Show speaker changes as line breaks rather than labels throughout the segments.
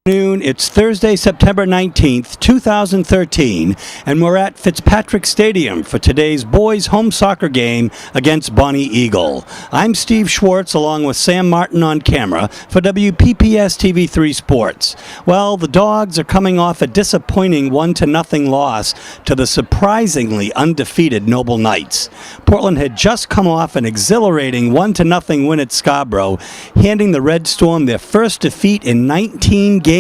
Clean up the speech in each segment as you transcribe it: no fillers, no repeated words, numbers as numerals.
It's Thursday, September 19th, 2013, and we're at Fitzpatrick Stadium for today's boys' home soccer game against Bonnie Eagle. I'm Steve Schwartz, along with Sam Martin on camera for WPPS TV3 Sports. Well, the Dogs are coming off a disappointing 1-0 loss to the surprisingly undefeated Noble Knights. Portland had just come off an exhilarating 1-0 win at Scarborough, handing the Red Storm their first defeat in 19 games,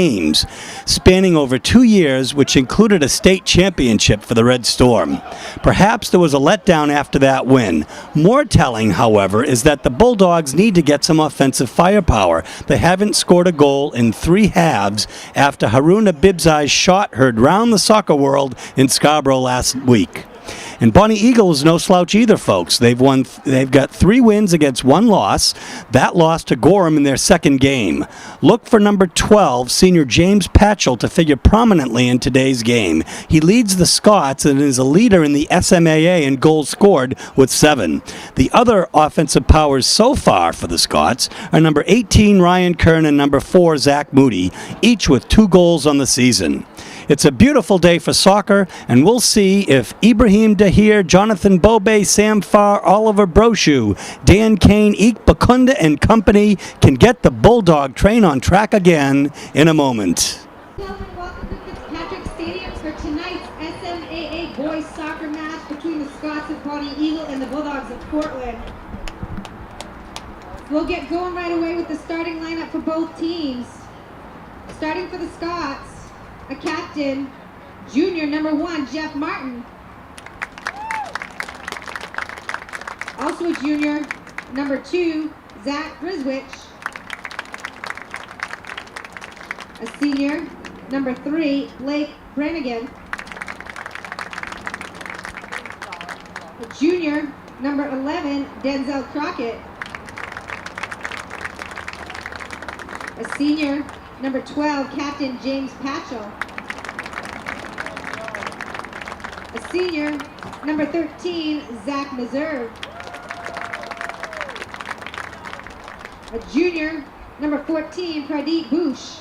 spanning over 2 years, which included a state championship for the Red Storm. Perhaps there was a letdown after that win. More telling, however, is that the Bulldogs need to get some offensive firepower. They haven't scored a goal in 3 halves after Haruna Bibzai's shot heard round the soccer world in Scarborough last week. And Bonnie Eagle is no slouch either, folks. They've got 3 wins against 1 loss. That loss to Gorham in their second game. Look for number 12, senior James Patchell, to figure prominently in today's game. He leads the Scots and is a leader in the SMAA in goals scored with 7. The other offensive powers so far for the Scots are number 18, Ryan Kern, and number 4, Zach Moody, each with 2 goals on the season. It's a beautiful day for soccer, and we'll see if Ibrahim Dahir, Jonathan Bobe, Sam Farr, Oliver Brochu, Dan Kane, Ike Bakunda, and company can get the Bulldog train on track again in a moment.
Welcome to Fitzpatrick Stadium for tonight's SMAA boys soccer match between the Scots of Bonnie Eagle and the Bulldogs of Portland. We'll get going right away with the starting lineup for both teams. Starting for the Scots, a captain, junior number 1, Jeff Martin. Also a junior, number 2, Zach Griswich. A senior, number 3, Blake Brannigan. A junior, number 11, Denzel Crockett. A senior, number 12, Captain James Patchell. A senior, number 13, Zach Meserve. A junior, number 14, Pradeep Bush.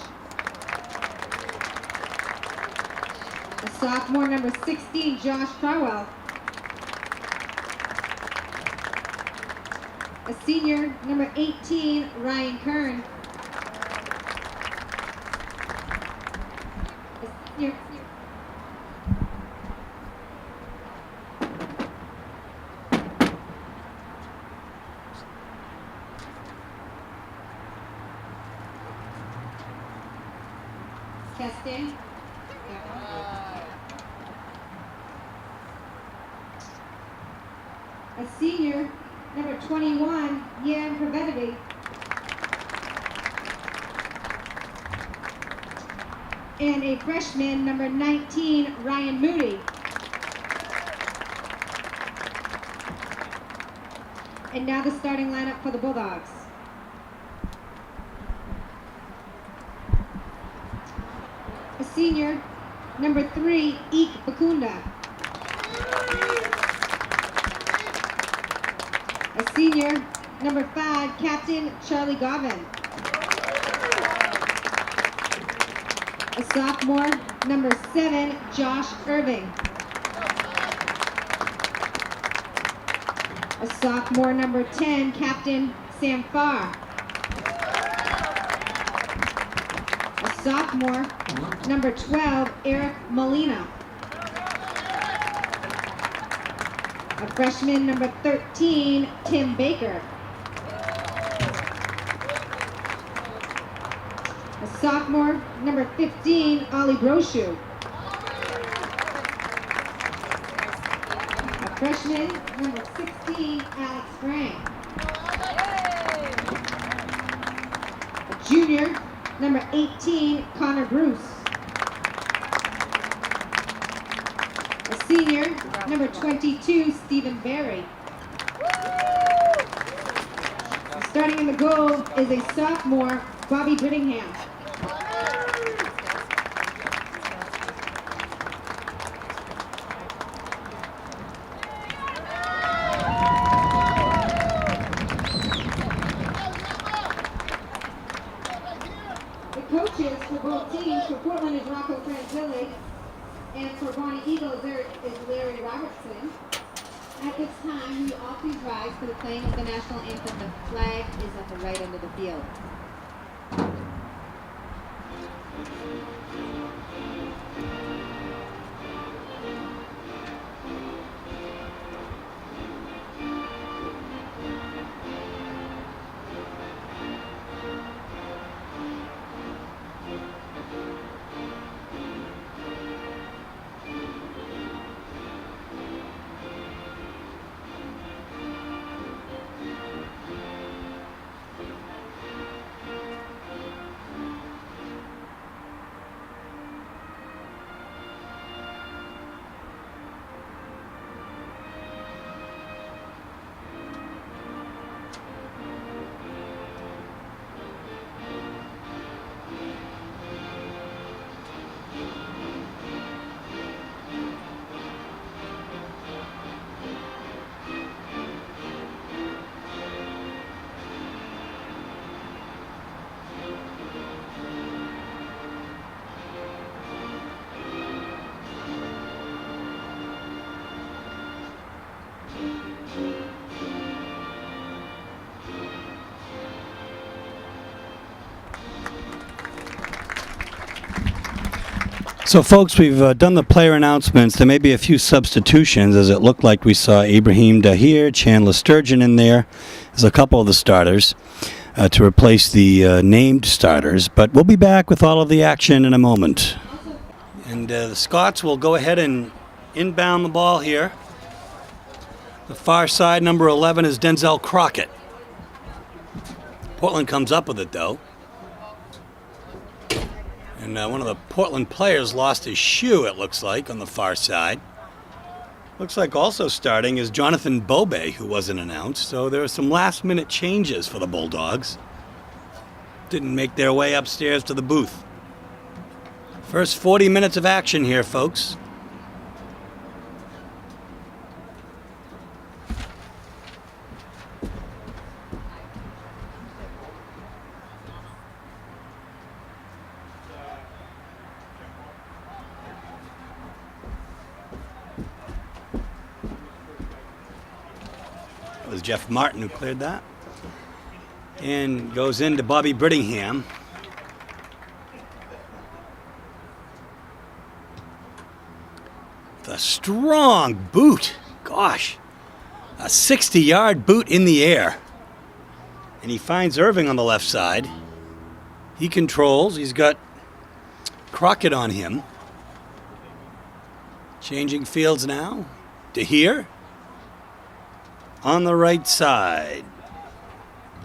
A sophomore, number 16, Josh Carwell. A senior, number 18, Ryan Kern. Testing. A senior, number 21, Yan Prevenovic. And a freshman, number 19, Ryan Moody. And now the starting lineup for the Bulldogs. A senior, number 3, Ike Bakunda. A senior, number 5, Captain Charlie Govin. A sophomore, number 7, Josh Irving. A sophomore, number 10, Captain Sam Farr. A sophomore, number 12, Eric Molina. A freshman, number 13, Tim Baker. A sophomore, number 15, Ollie Brochu. A freshman, number 16, Alex Frank. A junior, number 18, Connor Bruce. A senior, number 22, Stephen Berry. Starting in the goal is a sophomore, Bobby Brittingham. coaches for both teams, for Portland is Rocco Franzilli, and for Bonnie Eagle is Larry Robertson. At this time, we all please rise for the playing of the national anthem. The flag is at the right end of the field.
So, folks, we've done the player announcements. There may be a few substitutions, as it looked like we saw Ibrahim Dahir, Chandler Sturgeon in there as a couple of the starters to replace the named starters. But we'll be back with all of the action in a moment. And the Scots will go ahead and inbound the ball here. The far side, number 11, is Denzel Crockett. Portland comes up with it, though. And one of the Portland players lost his shoe, it looks like, on the far side. Looks like also starting is Jonathan Bobe, who wasn't announced. So there are some last-minute changes for the Bulldogs. Didn't make their way upstairs to the booth. First 40 minutes of action here, folks. It was Jeff Martin who cleared that. And goes into Bobby Brittingham. With a strong boot. Gosh. A 60-yard boot in the air. And he finds Irving on the left side. He controls. He's got Crockett on him. Changing fields now. To here. On the right side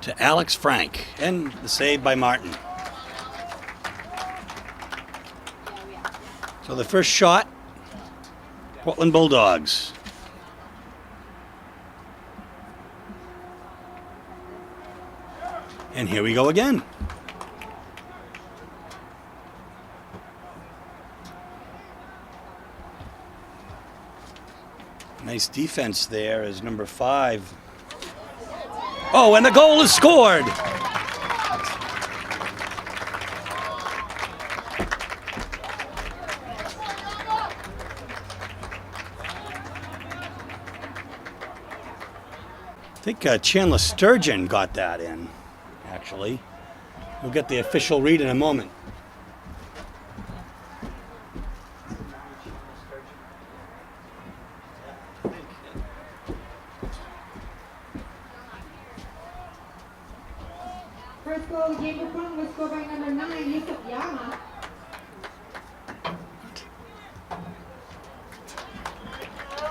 to Alex Frank, and the save by Martin. So the first shot, Portland Bulldogs. And here we go again. Nice defense there as number 5. Oh, and the goal is scored. I think Chandler Sturgeon got that in, actually. We'll get the official read in a moment.
First goal of the game for Portland was scored by number 9, Yusuf Yama.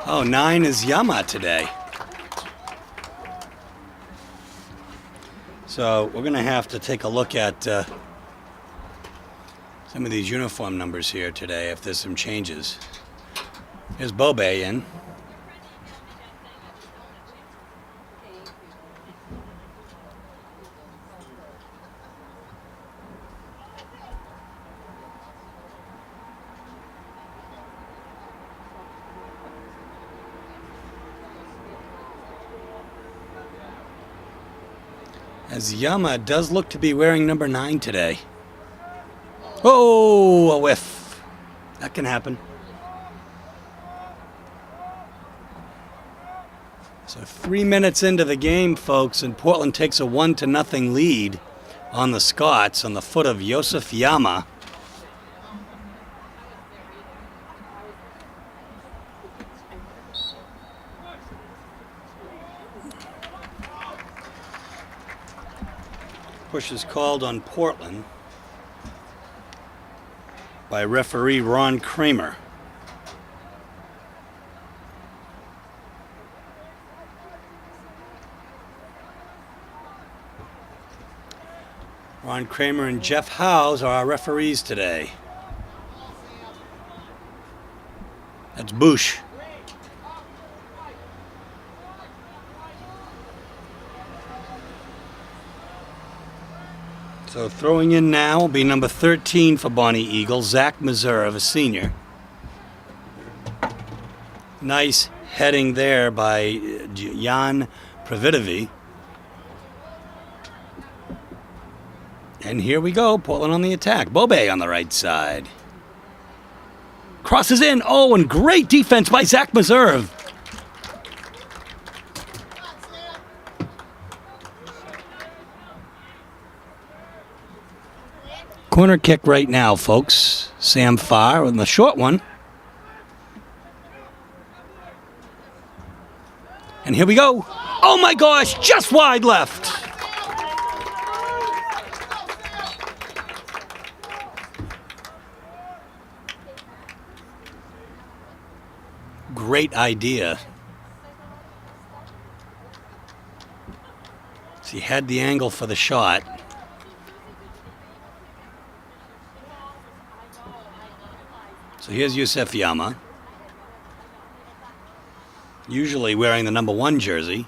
Oh, 9 is Yama today. So we're going to have to take a look at some of these uniform numbers here today if there's some changes. Here's Bobe in. As Yama does look to be wearing number 9 today. Oh, a whiff. That can happen. So 3 minutes into the game, folks, and Portland takes a 1-0 lead on the Scots on the foot of Josef Yama. Push is called on Portland by referee Ron Kramer. Ron Kramer and Jeff Howes are our referees today. That's Bush. So throwing in now will be number 13 for Bonnie Eagle, Zach Meserve, a senior. Nice heading there by Jan Pravidovi. And here we go, Portland on the attack. Bobe on the right side. Crosses in. Oh, and great defense by Zach Meserve. Corner kick right now, folks. Sam Farr on the short one. And here we go. Oh my gosh, just wide left. Great idea. So he had the angle for the shot. So here's Josef Yama, usually wearing the number 1 jersey.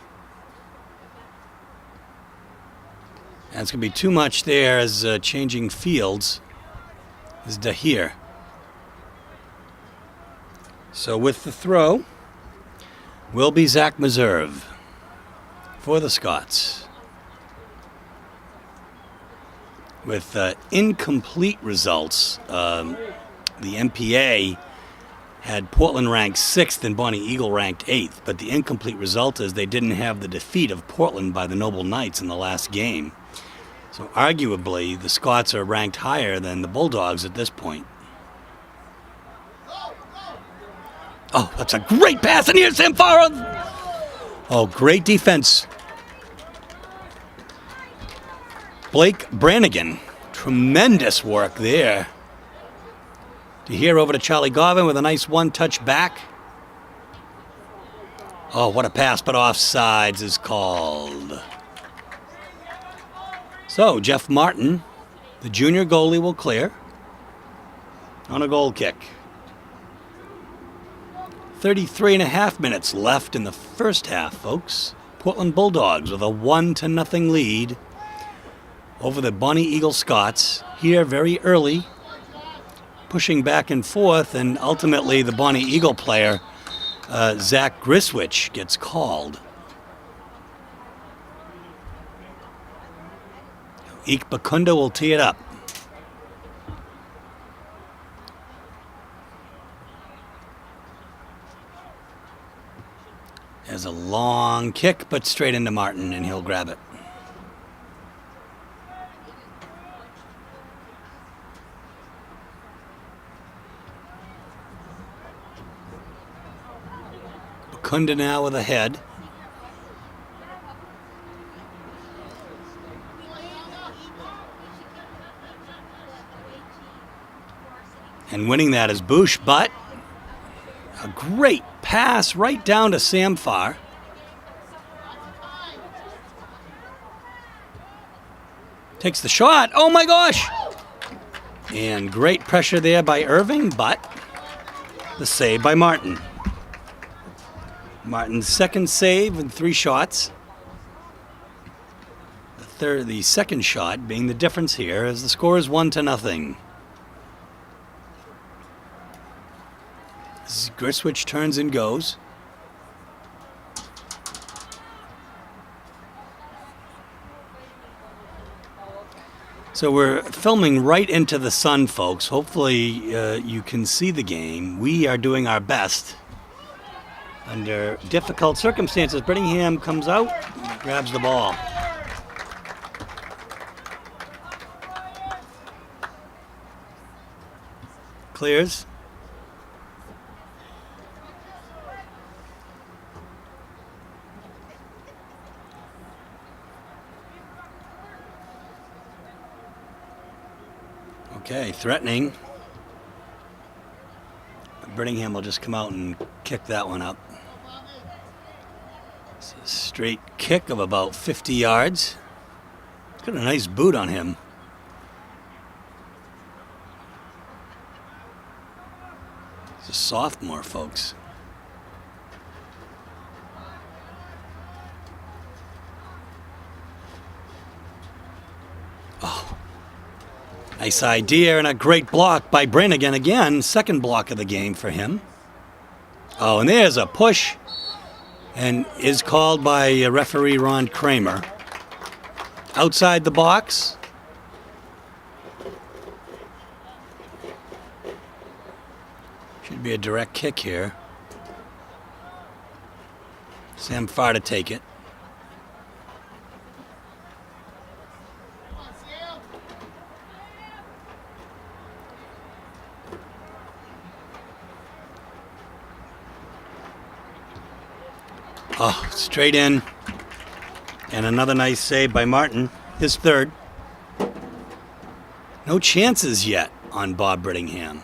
And it's going to be too much there as changing fields is Dahir. So with the throw will be Zach Meserve for the Scots. With incomplete results, the MPA had Portland ranked 6th and Bonnie Eagle ranked 8th, but the incomplete result is they didn't have the defeat of Portland by the Noble Knights in the last game. So arguably, the Scots are ranked higher than the Bulldogs at this point. Oh, that's a great pass, and here's Sam Farr. Oh, great defense. Blake Brannigan, tremendous work there. Here over to Charlie Garvin with a nice one-touch back. Oh, what a pass, but offsides is called. So, Jeff Martin, the junior goalie, will clear on a goal kick. 33.5 minutes left in the first half, folks. Portland Bulldogs with a 1-0 lead over the Bonnie Eagle Scots here very early, pushing back and forth, and ultimately the Bonnie Eagle player, Zach Griswich, gets called. Ike Bakunda will tee it up. There's a long kick, but straight into Martin, and he'll grab it. Bakunda now with a head. And winning that is Bush, but a great pass right down to Sam Farr. Takes the shot. Oh my gosh! And great pressure there by Irving, but the save by Martin. Martin's second save in 3 shots. The second shot being the difference here as the score is 1-0. Griswich turns and goes. So we're filming right into the sun, folks. Hopefully you can see the game. We are doing our best under difficult circumstances. Brittingham comes out, grabs the ball. Clears. Okay, threatening. Brittingham will just come out and kick that one up. It's a straight kick of about 50 yards. Got a nice boot on him. He's a sophomore, folks. Oh. Nice idea and a great block by Brannigan again. Second block of the game for him. Oh, and there's a push. And is called by referee Ron Kramer. Outside the box. Should be a direct kick here. Sam Farr to take it. Oh, straight in. And another nice save by Martin. His third. No chances yet on Bob Brittingham.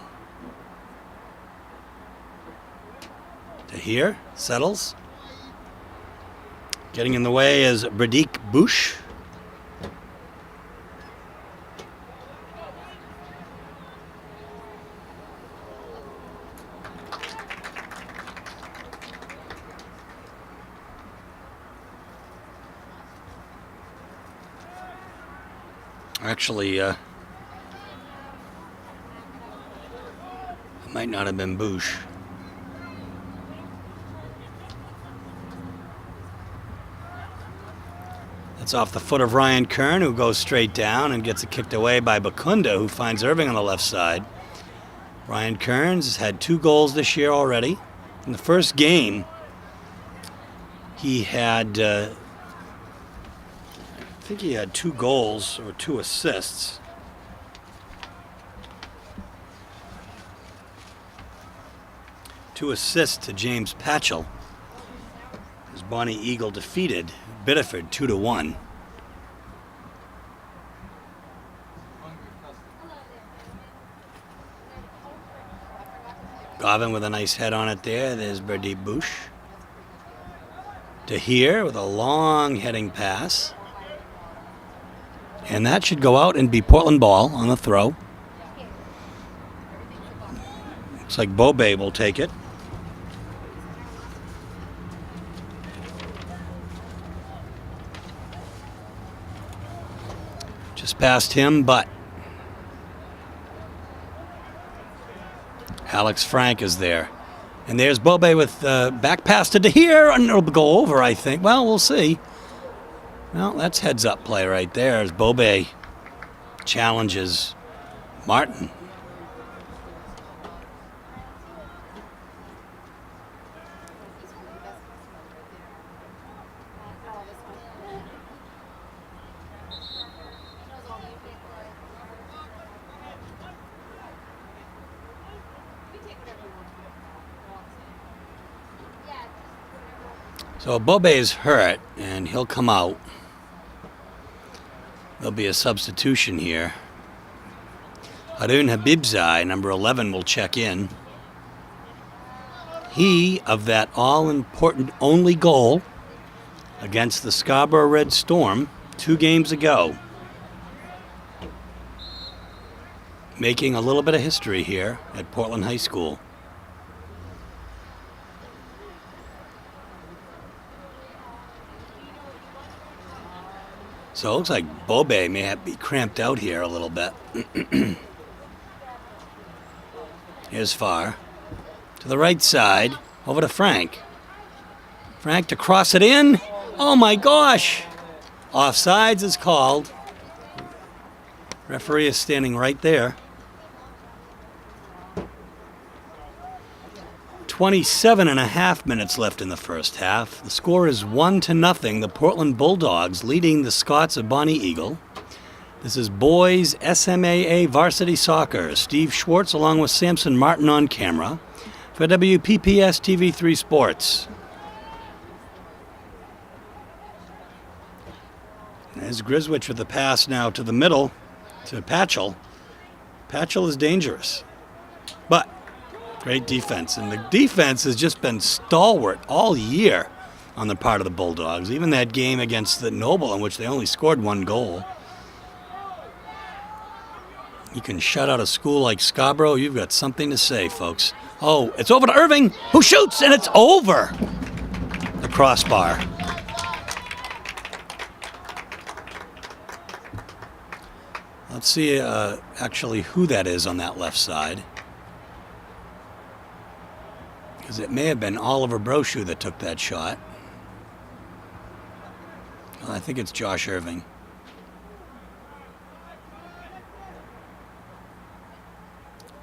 To here, settles. Getting in the way is Bradik Bush. Actually, it might not have been Bush. That's off the foot of Ryan Kern, who goes straight down and gets it kicked away by Bakunda, who finds Irving on the left side. Ryan Kearns has had 2 goals this year already. In the first game, he had... I think he had 2 goals or 2 assists. Two assists to James Patchell as Bonnie Eagle defeated Biddeford 2-1. Garvin with a nice head on it there. There's Birdie Bush. To here with a long heading pass. And that should go out and be Portland ball on the throw. Looks like Bobe will take it. Just past him, but Alex Frank is there. And there's Bobe with back pass to here, and it'll go over, I think. Well, we'll see. Well, that's heads-up play right there as Bobe challenges Martin. So Bobe is hurt, and he'll come out. There'll be a substitution here. Harun Habibzai, number 11, will check in. He, of that all-important only goal against the Scarborough Red Storm 2 games ago. Making a little bit of history here at Portland High School. So it looks like Bobe may have be cramped out here a little bit. Here's Farr. To the right side, over to Frank. Frank to cross it in. Oh my gosh! Offsides is called. Referee is standing right there. 27.5 minutes left in the first half. The score is 1-0. The Portland Bulldogs leading the Scots of Bonnie Eagle. This is boys SMAA varsity soccer. Steve Schwartz along with Samson Martin on camera for WPPS TV3 Sports. There's Griswich with the pass now to the middle to Patchell. Patchell is dangerous, but great defense. And the defense has just been stalwart all year on the part of the Bulldogs. Even that game against the Noble in which they only scored 1 goal. You can shut out a school like Scarborough, you've got something to say, folks. Oh, it's over to Irving, who shoots, and it's over the crossbar. Let's see actually who that is on that left side. Because it may have been Oliver Brochu that took that shot. Well, I think it's Josh Irving.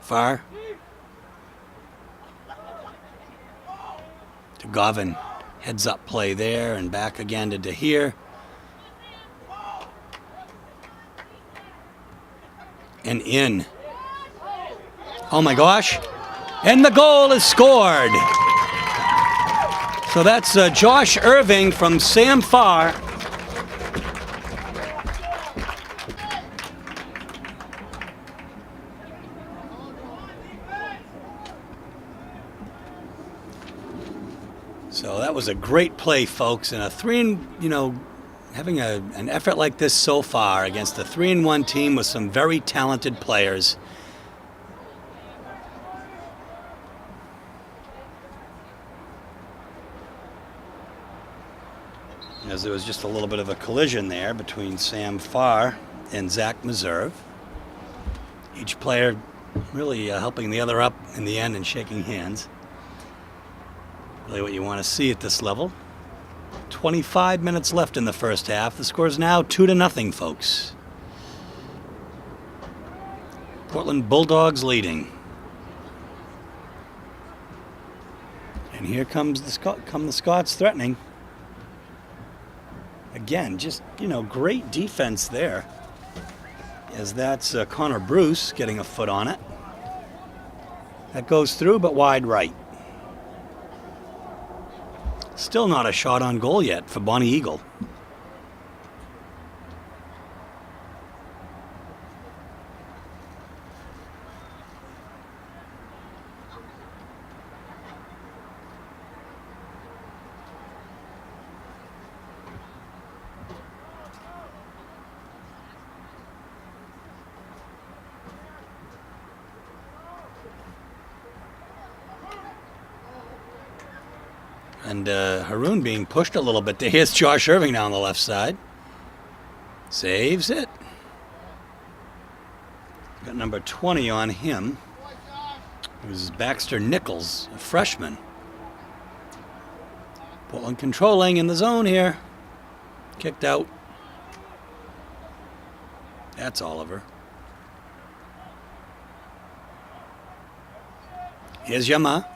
Far. To Govin. Heads up play there and back again to Dahir. And in. Oh my gosh. And the goal is scored. So that's Josh Irving from Sam Farr. So that was a great play, folks, and having an effort like this so far against a 3-1 team with some very talented players. As there was just a little bit of a collision there between Sam Farr and Zach Meserve. Each player really helping the other up in the end and shaking hands. Really what you want to see at this level. 25 minutes left in the first half. The score is now 2-0, folks. Portland Bulldogs leading. And here comes the Scots threatening. Again, just, great defense there. As that's Connor Bruce getting a foot on it. That goes through, but wide right. Still not a shot on goal yet for Bonnie Eagle. And Haroon being pushed a little bit. Here's Josh Irving now on the left side. Saves it. Got number 20 on him. It was Baxter Nichols, a freshman. Portland controlling in the zone here. Kicked out. That's Oliver. Here's Yama.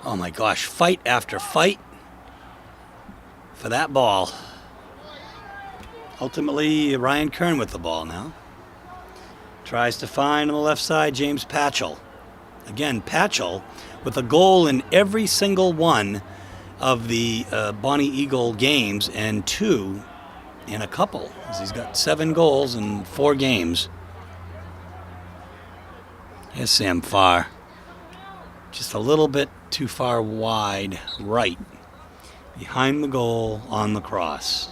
Oh my gosh, fight after fight for that ball. Ultimately, Ryan Kern with the ball now. Tries to find on the left side James Patchell. Again, Patchell with a goal in every single one of the Bonnie Eagle games and 2 in a couple. He's got 7 goals in 4 games. Here's Sam Farr. Just a little bit too far wide right. Behind the goal on the cross.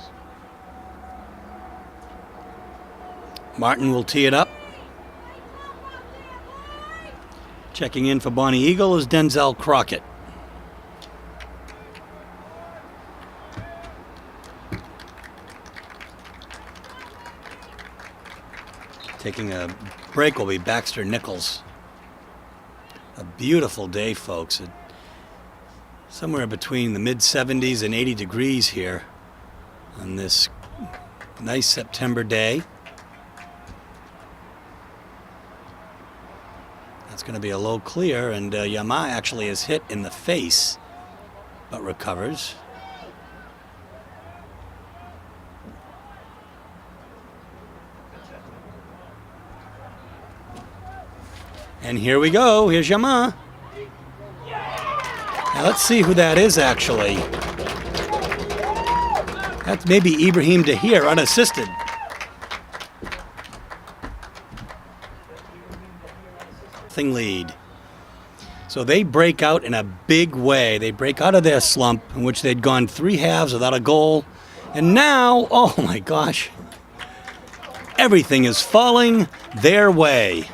Martin will tee it up. Checking in for Bonnie Eagle is Denzel Crockett. Taking a break will be Baxter Nichols. A beautiful day, folks. Somewhere between the mid-70s and 80 degrees here on this Nice September day. That's going to be a low clear, and Yama actually is hit in the face, but recovers. And here we go. Here's Yama. Now let's see who that is actually. That's maybe Ibrahim Dahir, unassisted. Lead. So they break out in a big way. They break out of their slump in which they'd gone 3 halves without a goal. And now, oh my gosh, everything is falling their way.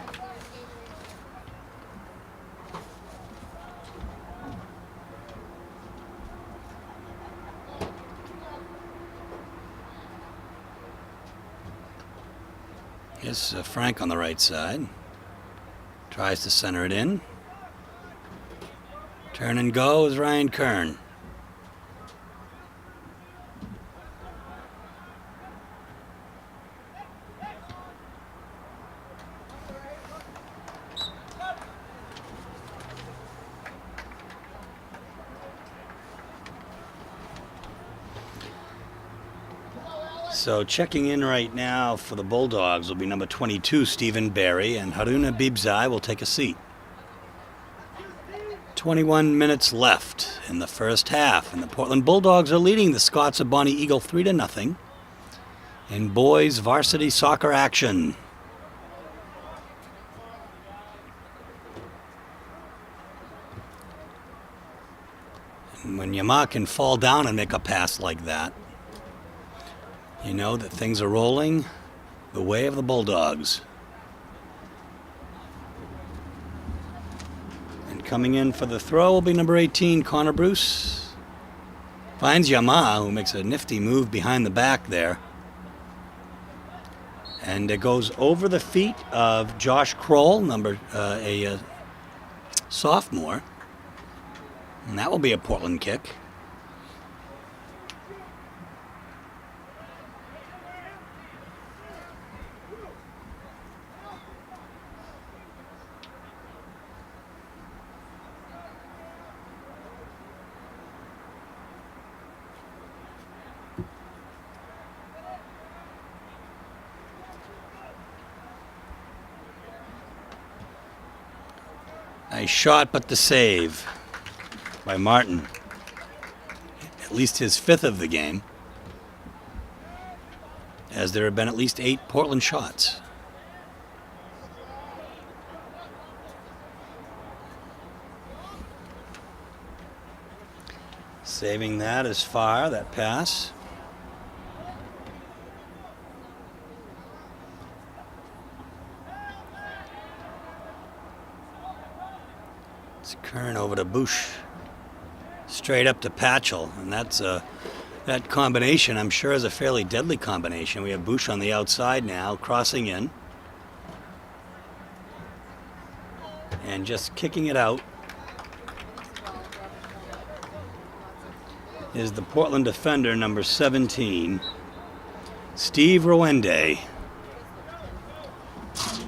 Here's Frank on the right side. Tries to center it in. Turn and go is Ryan Kern. So checking in right now for the Bulldogs will be number 22, Stephen Barry, and Haruna Bibzai will take a seat. 21 minutes left in the first half, and the Portland Bulldogs are leading the Scots of Bonnie Eagle 3-0 in boys varsity soccer action. And when Yama can fall down and make a pass like that, you know that things are rolling the way of the Bulldogs. And coming in for the throw will be number 18, Connor Bruce. Finds Yama, who makes a nifty move behind the back there. And it goes over the feet of Josh Kroll, a sophomore. And that will be a Portland kick. Nice shot, but the save by Martin. At least his 5th of the game, as there have been at least 8 Portland shots. Saving that as far, that pass. It's Kern over to Bush. Straight up to Patchell, and that's that combination, I'm sure, is a fairly deadly combination. We have Bush on the outside now, crossing in. And just kicking it out is the Portland defender, number 17, Steve Rowende.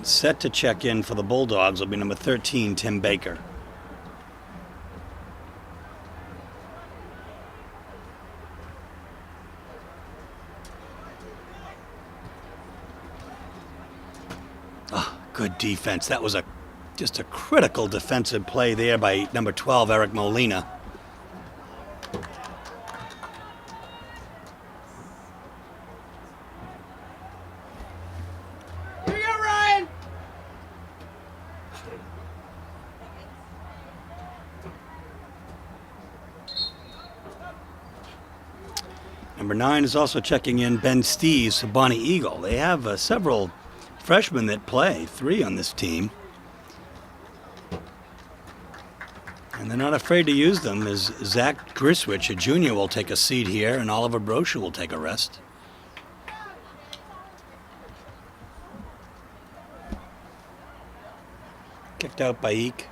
Set to check in for the Bulldogs will be number 13, Tim Baker. Good defense. That was just a critical defensive play there by number 12, Eric Molina.
Here you go, Ryan!
Number 9 is also checking in, Ben Steeves for Bonnie Eagle. They have several freshmen that play, 3 on this team. And they're not afraid to use them, as Zach Griswich, a junior, will take a seat here, and Oliver Brochu will take a rest. Kicked out by Eek.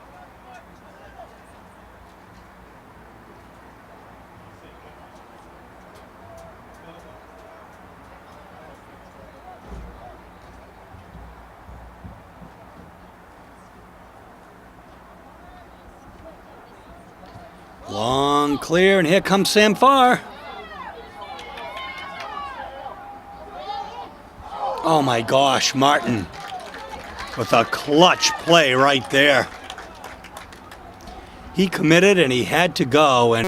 come clear, and here comes Sam Farr. Oh my gosh, Martin with a clutch play right there. He committed and he had to go, and